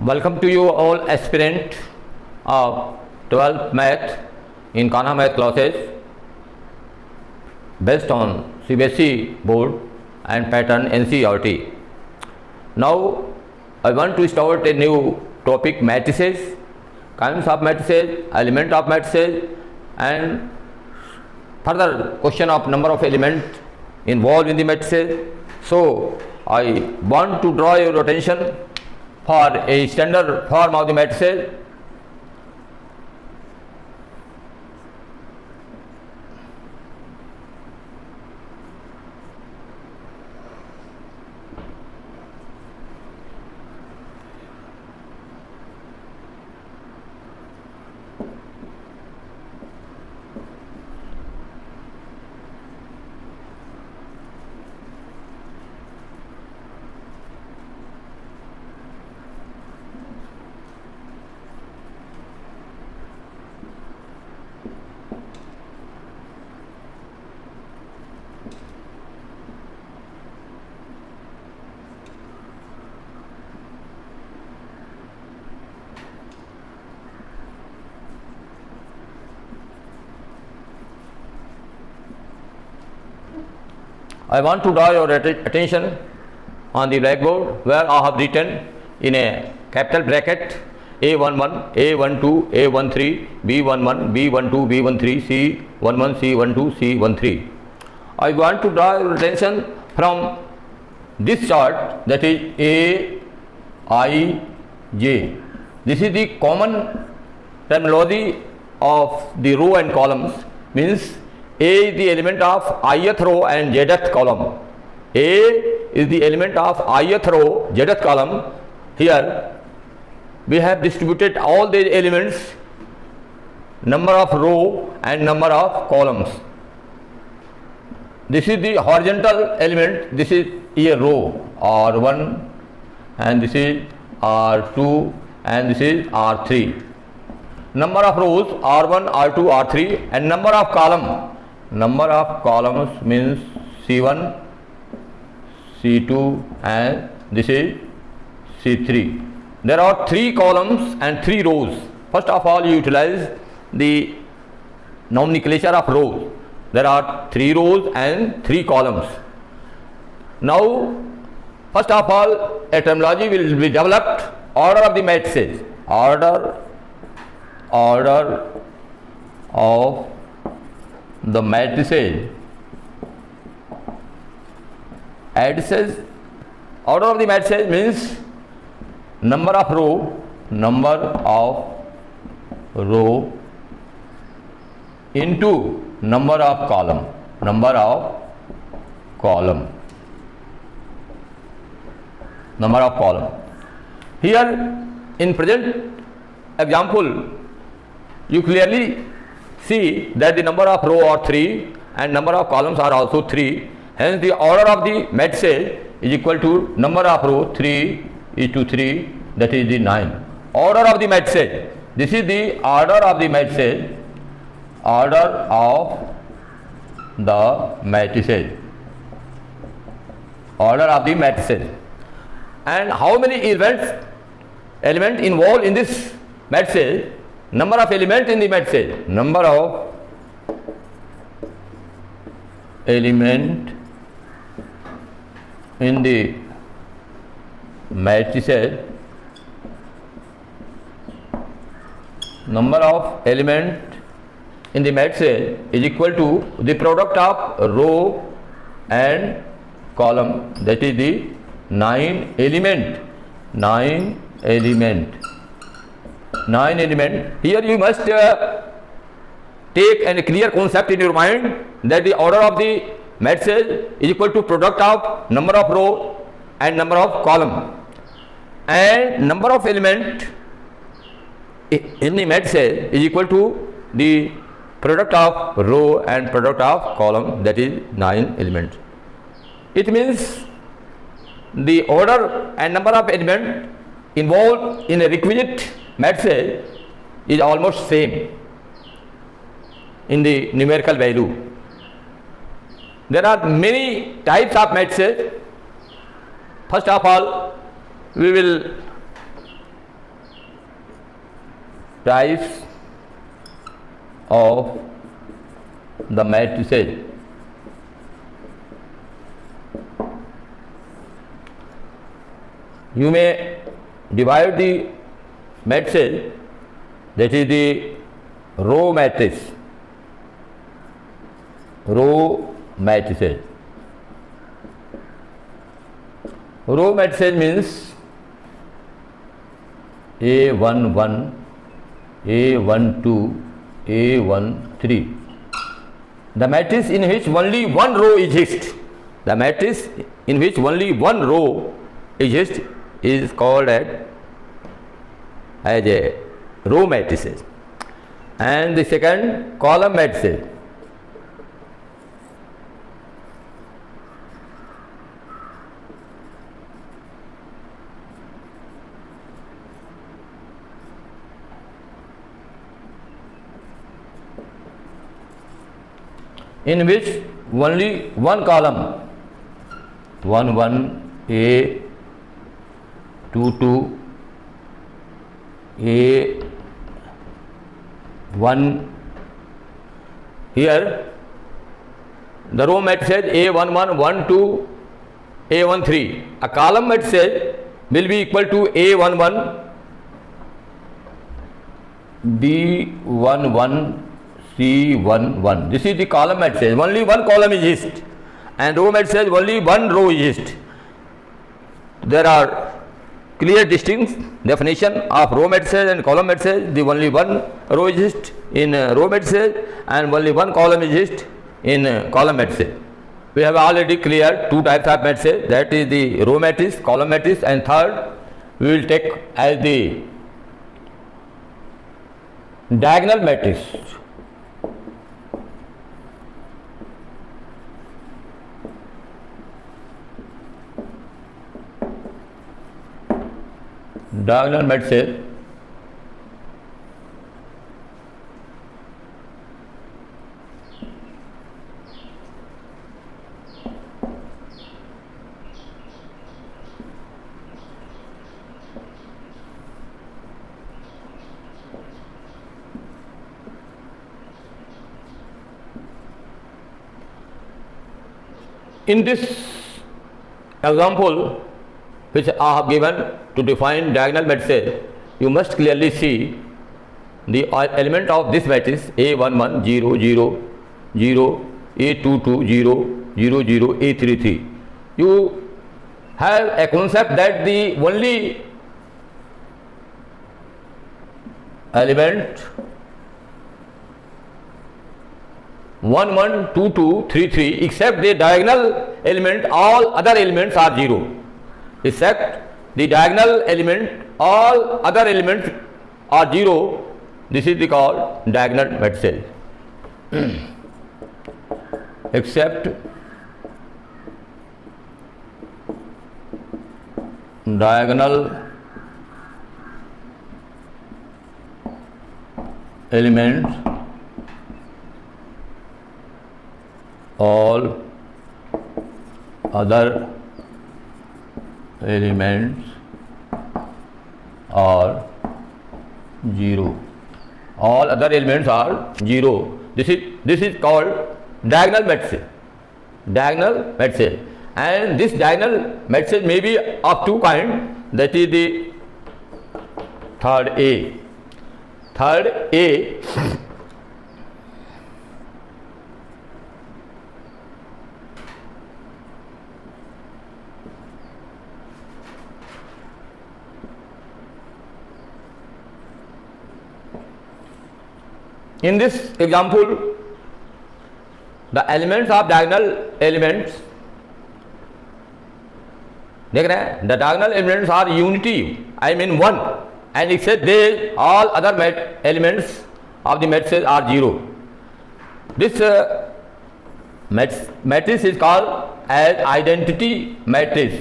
Welcome to you all aspirant of 12th math in Kanha math classes based on CBSE board and pattern NCERT. Now I want to start a new topic, matrices, kinds of matrices, element of matrices, and further question of number of elements involved in the matrices. So I want to draw your attention for a standard form of the matrices. I want to draw your attention on the blackboard where I have written in a capital bracket A11, A12, A13, B11, B12, B13, C11, C12, C13. I want to draw your attention from this chart, that is A, I, J. This is the common terminology of the row and columns, means A is the element of ith row and jth column. A is the element of ith row, jth column. Here we have distributed all the elements, number of row and number of columns. This is the horizontal element, this is a row R1, and this is R2, and this is R3. Number of rows R1, R2, R3, and number of columns means C1, C2, and this is C3. There are 3 columns and 3 rows. First of all, you utilize the nomenclature of rows. There are 3 rows and 3 columns. Now, first of all, a terminology will be developed, order of the matrices. Order of the matrices. Order of the matrices means number of row into number of column. Here in present example, you clearly see that the number of row are 3 and number of columns are also 3. Hence the order of the matrices is equal to number of row 3 is to 3, that is the 9. Order of the matrices. This is the order of the matrices. Order of the matrices. Order of the matrices. And how many elements involved in this matrices? Number of elements in the matrices. Number of element in the matrices. Number of element in the matrices is equal to the product of row and column, that is the 9 element. Here you must take a clear concept in your mind that the order of the matrices is equal to product of number of row and number of column, and number of element in the matrices is equal to the product of row and product of column, that is 9 elements. It means the order and number of elements involved in a requisite matrices is almost same in the numerical value. There are many types of matrices. First of all, we will types of the matrices. You may divide the matrices, that is the row matrix, row matrices. Row matrices means A11, A12, A13. The matrix in which only one row exists, the matrix in which only one row exists is called as a row matrices. And the second, column matrices. In which only one column, 1 1, A 2 2, A 1. Here the row matrix A11, 1 2, A13. A column matrix will be equal to A11, B11, C11. This is the column matrix. Only one column exists, and row matrix only one row exists. There are clear distinct definition of row matrices and column matrices. The only one row exists in row matrices and only one column exists in column matrices. We have already cleared two types of matrices, that is the row matrix, column matrix, and third we will take as the diagonal matrix. Diagonal matrices in this example which I have given to define diagonal matrices, you must clearly see the element of this matrix A11 0 0 0, A22 0 0 0, A33. You have a concept that the only element 1 1 2 2 3 3, except the diagonal element, all other elements are 0. Except the diagonal element, all other elements are 0. This is the called diagonal matrices. Except diagonal elements, all other elements are 0. All other elements are 0. This is called diagonal matrix. Diagonal matrix. And this diagonal matrix may be of two kinds. That is the third A. Third A in this example, the elements of diagonal elements, देख रहे हैं, the diagonal elements are unity, I mean one, and except they, all other elements of the matrices are 0. This matrix is called as identity matrix.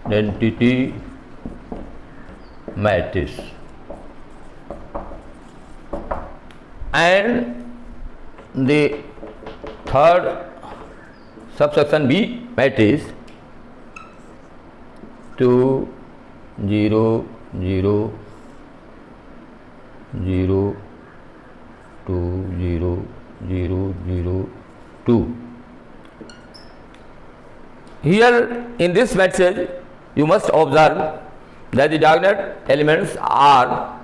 Identity matrix. And the third subsection B matrix 2 0 0 0 2 0 0 0 2. Here in this matrix you must observe that the diagonal elements are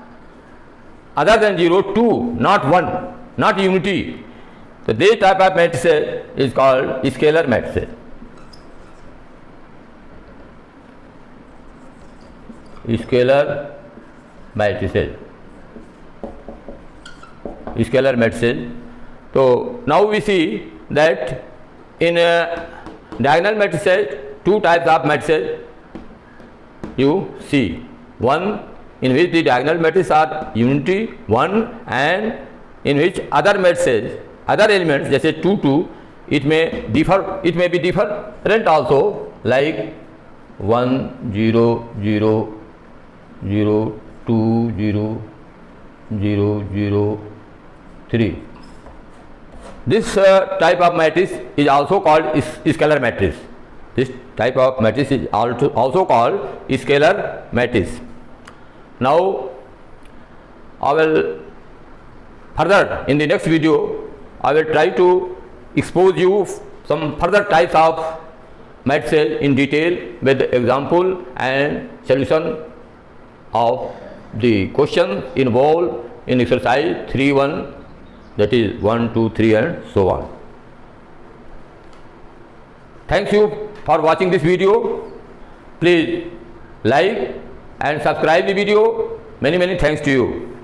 other than 0 2, not 1, not unity. So this type of matrix is called scalar matrix. Scalar matrices. Scalar matrices. So now we see that in diagonal matrices, two types of matrices you see. One in which the diagonal matrices are unity, 1, and in which other matrices, other elements, जैसे 2 2, it may be different also, like 1 0 0 0 2 0 0 0 3. This type of matrix is also called scalar matrix. This type of matrix is also called scalar matrix. Now I will further in the next video I will try to expose you some further types of matrices in detail with the example and solution of the question involved in exercise 3.1, that is 1, 2, 3 and so on. Thank you for watching this video. Please like and subscribe the video. Many thanks to you.